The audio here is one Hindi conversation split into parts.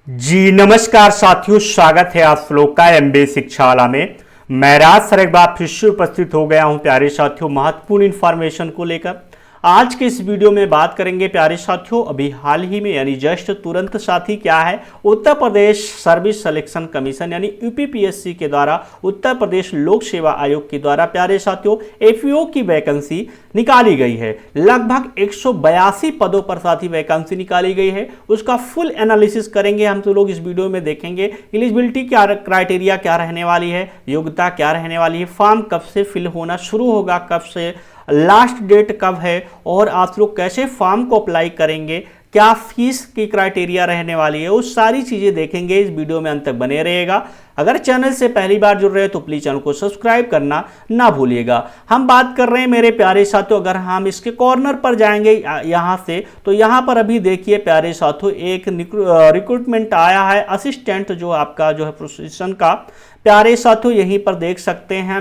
जी नमस्कार साथियों, स्वागत है आप लोग का एमबीए शिक्षावाला में। मैं राज सर एक बार फिर से उपस्थित हो गया हूं प्यारे साथियों महत्वपूर्ण इंफॉर्मेशन को लेकर। आज के इस वीडियो में बात करेंगे प्यारे साथियों, अभी हाल ही में यानी जस्ट तुरंत साथी क्या है, Uttar Pradesh service selection commission यानी यूपीपीएससी के द्वारा उत्तर प्रदेश लोक सेवा आयोग के द्वारा प्यारे साथियों एफईओ की वैकेंसी निकाली गई है। लगभग 182 पदों पर साथी वैकेंसी निकाली गई है। उसका फुल एनालिसिस करेंगे हम तो लोग इस वीडियो में, देखेंगे एलिजिबिलिटी क्या, क्राइटेरिया क्या रहने वाली है, योग्यता क्या रहने वाली है, फॉर्म कब से फिल होना शुरू होगा, कब से लास्ट डेट कब है, और आप लोग कैसे फॉर्म को अप्लाई करेंगे, क्या फीस की क्राइटेरिया रहने वाली है, वो सारी चीजें देखेंगे। इस वीडियो में अंत तक बने रहेगा। अगर चैनल से पहली बार जुड़ रहे हैं तो प्लीज चैनल को सब्सक्राइब करना ना भूलिएगा। हम बात कर रहे हैं मेरे प्यारे साथियों, अगर हम इसके कॉर्नर पर जाएंगे यहां से, तो यहां पर अभी देखिए प्यारे साथियों एक रिक्रूटमेंट आया है असिस्टेंट जो आपका जो है प्रोफेशन का। प्यारे साथियों यहीं पर देख सकते हैं,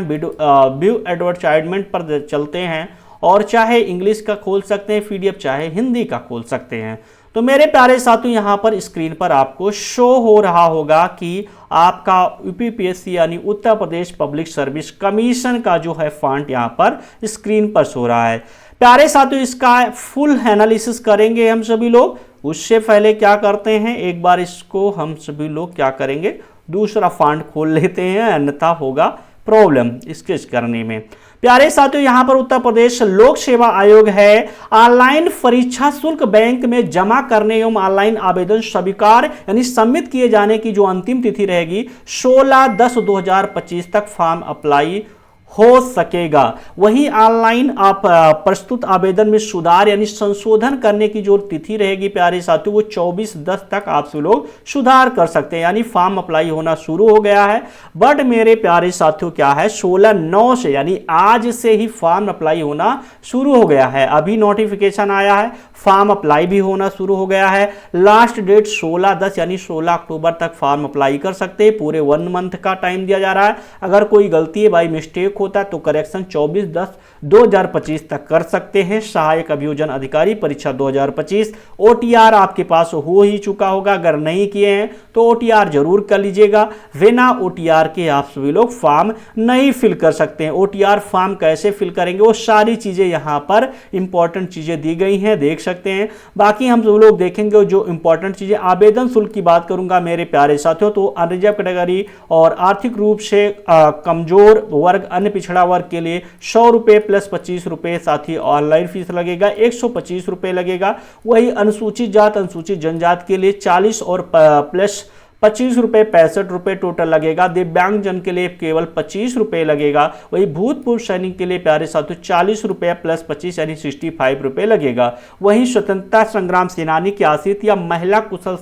व्यू एडवर्टाइजमेंट पर चलते हैं और चाहे इंग्लिश का खोल सकते हैं पीडीएफ, चाहे हिंदी का खोल सकते हैं। तो मेरे प्यारे साथियों यहां पर स्क्रीन पर आपको शो हो रहा होगा कि आपका यूपीपीएससी यानी Uttar Pradesh public service commission का जो है फॉन्ट यहां पर स्क्रीन पर शो रहा है। प्यारे साथियों इसका फुल एनालिसिस करेंगे हम सभी लोग। उससे पहले क्या करते हैं, एक बार इसको हम सभी लोग क्या करेंगे, दूसरा फॉन्ट खोल लेते हैं, अन्यथा होगा प्रॉब्लम स्केच करने में। प्यारे साथियों यहां पर उत्तर प्रदेश लोक सेवा आयोग है, ऑनलाइन परीक्षा शुल्क बैंक में जमा करने एवं ऑनलाइन आवेदन स्वीकार यानी सबमिट किए जाने की जो अंतिम तिथि रहेगी 16/10/2025 तक फॉर्म अप्लाई हो सकेगा। वहीं ऑनलाइन आप प्रस्तुत आवेदन में सुधार यानी संशोधन करने की जो तिथि रहेगी प्यारे साथियों वो 24/10 तक आप सब लोग सुधार कर सकते हैं, यानी फॉर्म अप्लाई होना शुरू हो गया है। बट मेरे प्यारे साथियों क्या है, 16/9 से यानी आज से ही फॉर्म अप्लाई होना शुरू हो गया है। अभी नोटिफिकेशन आया है, फॉर्म अप्लाई भी होना शुरू हो गया है। लास्ट डेट 16/10 यानी 16 अक्टूबर तक फॉर्म अप्लाई कर सकते हैं। पूरे 1 मंथ का टाइम दिया जा रहा है। अगर कोई गलती है बाई मिस्टेक होता है तो करेक्शन 24/10/2025 तक कर सकते हैं। सहायक अभियोजन अधिकारी परीक्षा 2025 ओटीआर आपके पास हो ही चुका होगा, अगर नहीं किए हैं तो ओटीआर जरूर कर लीजिएगा। बिना ओटीआर के आप सभी लोग फॉर्म नहीं फिल कर सकते हैं। ओटीआर फॉर्म कैसे फिल करेंगे वो सारी चीजें यहां पर इंपॉर्टेंट चीजें दी गई हैं, देख सकते हैं। बाकी हम सब लोग देखेंगे जो इंपॉर्टेंट चीजें। आवेदन शुल्क की बात करूंगा मेरे प्यारे साथियों, तो अनरिजर्व कैटेगरी और आर्थिक रूप से कमजोर वर्ग, अन्य पिछड़ा वर्ग के लिए 100 रुपए प्लस 25 रुपए, साथ ही ऑनलाइन फीस लगेगा 125 रुपए लगेगा। वही अनुसूचित जात अनुसूचित जनजात के लिए 40 और प्लस 25 रुपए 65 रुपए टोटल लगेगा। दिव्यांग जन के लिए केवल 25 रुपए लगेगा। वही भूतपूर्व सैनिक के लिए प्यारे साथियों 40 रुपए प्लस 25 यानी 65 रुपए लगेगा। वहीं स्वतंत्रता संग्राम सेनानी के आश्रित या महिला कुशल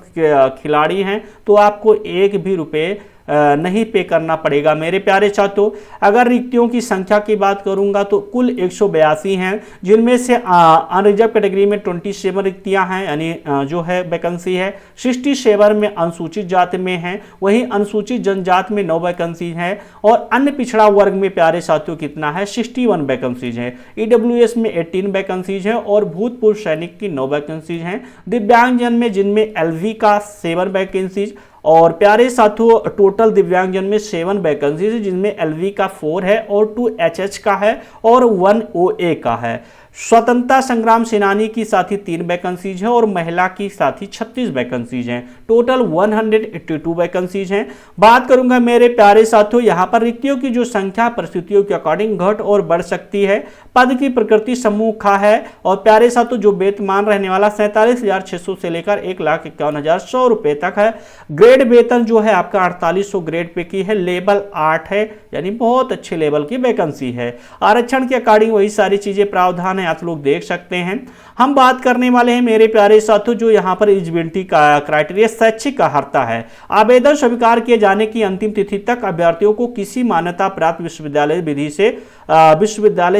खिलाड़ी हैं तो आपको 1 भी रुपए नहीं पे करना पड़ेगा मेरे प्यारे साथियों। अगर रिक्तियों की संख्या की बात करूंगा तो कुल 182 हैं, जिनमें से अनरिजर्व कैटेगरी में 27 रिक्तियां हैं यानी जो है वैकेंसी है। 67 में अनुसूचित जाति में हैं, वहीं अनुसूचित जनजात में 9 वैकेंसी हैं, और अन्य पिछड़ा वर्ग में प्यारे साथियों कितना है, 61 वैकेंसीज हैं। ईडब्ल्यूएस में 18 वैकेंसीज हैं और भूतपूर्व सैनिक की 9 वैकेंसीज हैं। दिव्यांगजन में जिनमें एलवी का 7 वैकेंसीज, और प्यारे साथियों टोटल दिव्यांगजन में 7 वैकेंसीज है, जिनमें एलवी का 4 है और 2 एचएच का है और 1 ओए का है। स्वतंत्रता संग्राम सेनानी की साथ ही 3 वैकेंसीज हैं और महिला की साथ ही 36 वैकेंसीज हैं। टोटल 182 वैकेंसीज हैं। बात करूंगा मेरे प्यारे साथियों यहां पर रिक्तियों की जो संख्या परिस्थितियों के अकॉर्डिंग घट और बढ़ सकती है। पद की प्रकृति समूह खा है, और प्यारे साथियों जो वेतमान रहने वाला 47,600 से लेकर 1,51,100 रुपए तक है। ग्रेड वेतन जो है आपका 4800 ग्रेड पे की है। लेवल 8 है यानी बहुत अच्छे लेवल की वैकेंसी है। आरक्षण के अकॉर्डिंग वही सारी चीजें प्रावधान है, आप लोग देख सकते हैं। हम बात करने वाले हैं मेरे प्यारे साथियों जो यहां पर एलिजिबिलिटी का क्राइटेरिया शैक्षिक अर्हता है। आवेदन स्वीकार किए जाने की अंतिम तिथि तक अभ्यर्थियों को किसी मान्यता प्राप्त विश्वविद्यालय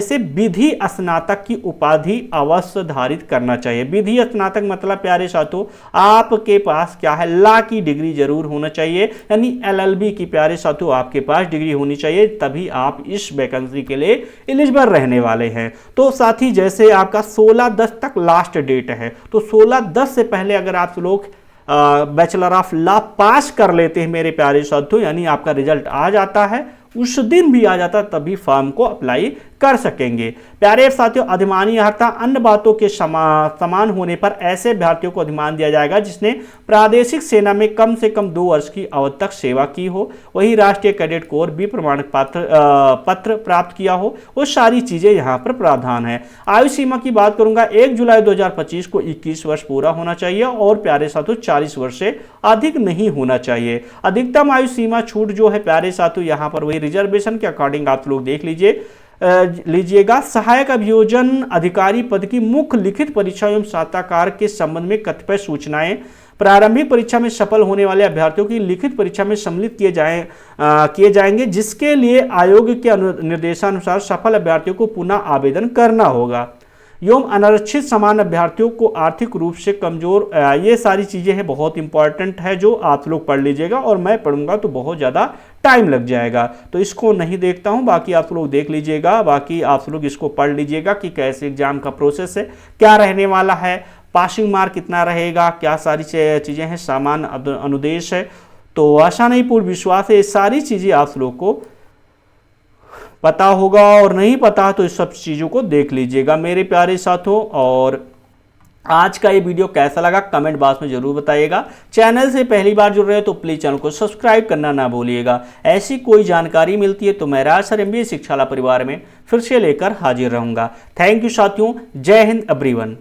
से विधि स्नातक की उपाधि अवश्य धारित करना चाहिए। विधि स्नातक मतलब प्यारे साथियों आपके पास क्या है, लॉ की डिग्री जरूर होना चाहिए, यानी एलएलबी की प्यारे साथियों आपके पास डिग्री होनी चाहिए, तभी आप इस वैकेंसी के लिए एलिजिबल रहने वाले हैं। तो साथ ही जैसे आपका 16/10 तक लास्ट डेट है, तो 16/10 से पहले अगर आप लोग बैचलर ऑफ लॉ पास कर लेते हैं मेरे प्यारे साथियों, यानी आपका रिजल्ट आ जाता है, उस दिन भी आ जाता तभी फॉर्म को अप्लाई कर सकेंगे। प्यारे साथियों, अधिमानी अर्हता अन्य बातों के समान होने पर ऐसे अभ्यर्थियों को अधिमान दिया जाएगा जिसने प्रादेशिक सेना में कम से कम 2 वर्ष की अवधि तक सेवा की हो, वही राष्ट्रीय कैडेट कोर भी प्रमाण पत्र प्राप्त किया हो, वो सारी चीजें यहाँ पर प्रावधान है। आयु सीमा की बात करूंगा, 1 जुलाई 2025 को 21 वर्ष पूरा होना चाहिए और प्यारे साथियों 40 वर्ष से अधिक नहीं होना चाहिए। अधिकतम आयु सीमा छूट जो है प्यारे साथियों यहाँ पर वही रिजर्वेशन के अकॉर्डिंग आप लोग देख लीजिएगा। सहायक अभियोजन अधिकारी पद की मुख्य लिखित परीक्षा एवं साक्षात्कार के संबंध में कतिपय सूचनाएं प्रारंभिक परीक्षा में सफल होने वाले अभ्यर्थियों की लिखित परीक्षा में सम्मिलित किए जाएंगे, जिसके लिए आयोग के निर्देशानुसार सफल अभ्यर्थियों को पुनः आवेदन करना होगा। एवं अनारक्षित समान अभ्यर्थियों को आर्थिक रूप से कमजोर, ये सारी चीजें हैं, बहुत इंपॉर्टेंट है जो आप लोग पढ़ लीजिएगा, और मैं पढ़ूंगा तो बहुत ज़्यादा टाइम लग जाएगा, तो इसको नहीं देखता हूं, बाकी आप लोग देख लीजिएगा, बाकी आप लोग इसको पढ़ लीजिएगा कि कैसे एग्जाम का प्रोसेस है, क्या रहने वाला है, पासिंग मार्क कितना रहेगा, क्या सारी चीज़ें हैं, सामान्य अनुदेश है, तो आशा नहीं पूर्ण विश्वास है ये सारी चीज़ें आप लोग को पता होगा, और नहीं पता तो इस सब चीज़ों को देख लीजिएगा मेरे प्यारे साथियों। और आज का ये वीडियो कैसा लगा कमेंट बॉक्स में जरूर बताइएगा। चैनल से पहली बार जुड़ रहे हो तो प्लीज़ चैनल को सब्सक्राइब करना ना भूलिएगा। ऐसी कोई जानकारी मिलती है तो मैं राज सर MBA शिक्षाला परिवार में फिर से लेकर हाजिर रहूँगा। थैंक यू साथियों, जय हिंद एवरीवन।